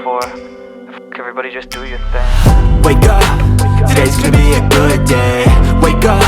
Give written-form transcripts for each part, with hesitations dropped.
before. Everybody just do your thing. Wake up, today's gonna be a good day. Wake up,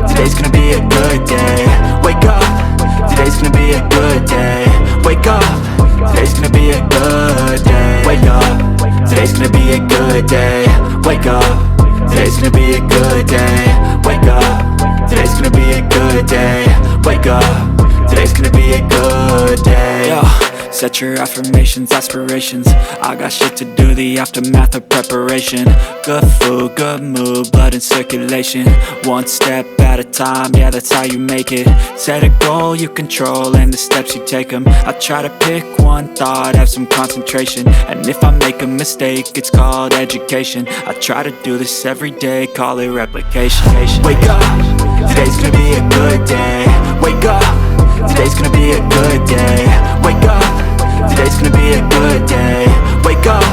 today's gonna be a good day. Wake up, today's gonna be a good day. Wake up, today's gonna be a good day. Wake up, today's gonna be a good day. Wake up, today's gonna be a good day. Wake up, today's gonna be a good day. Wake up, today's gonna be a good day. Yo, set your affirmations, aspirations. I got shit to do, the aftermath of preparation. Good food, good mood, blood in circulation. One step at a time, yeah, that's how you make it. Set a goal you control and the steps you take them. I try to pick one thought, have some concentration. And if I make a mistake, it's called education. I try to do this every day, call it replication. Wake up, today's gonna be a good day. Wake up, today's gonna be a good day. Wake up, today's gonna be a good day. Wake up,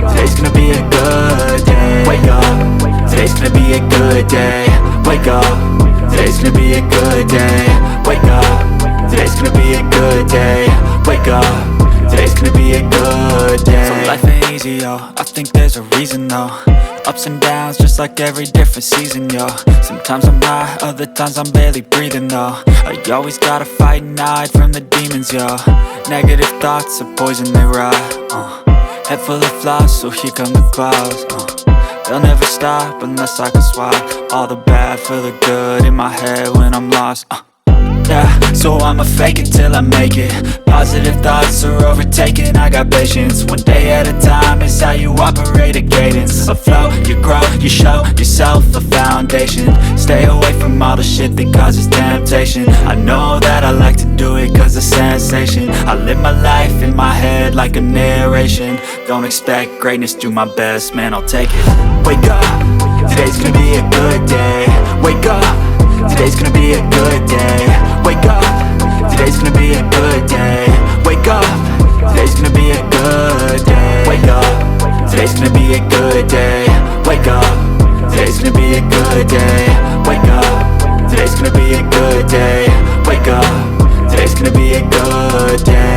today's gonna be a good day. Wake up, today's gonna be a good day. Wake up, today's gonna be a good day. Wake up, today's gonna be a good day. Wake up, today's gonna be a good day. So life ain't easy, yo, I think there's a reason though. Ups and downs, just like every different season, yo. Sometimes I'm high, other times I'm barely breathing, though. I always gotta fight and hide from the demons, yo. Negative thoughts are poison, they rot. Head full of flies, so here come the clouds. They'll never stop unless I can swap all the bad for the good in my head when I'm lost. Yeah, so I'ma fake it till I make it. Positive thoughts are overtaken, I got patience. One day at a time is how you operate a cadence. A flow, you grow, you show yourself a foundation. Stay away from all the shit that causes temptation. I know that I like to do it cause it's sensation. I live my life in my head like a narration. Don't expect greatness, do my best, man, I'll take it. Wake up, today's gonna be a good day. Wake up, today's gonna be a good day. Wake up, today's gonna be a good day. Wake up, today's gonna be a good day. Wake up, today's gonna be a good day. Wake up, today's gonna be a good day. Wake up, today's gonna be a good day. Wake up, today's gonna be a good day.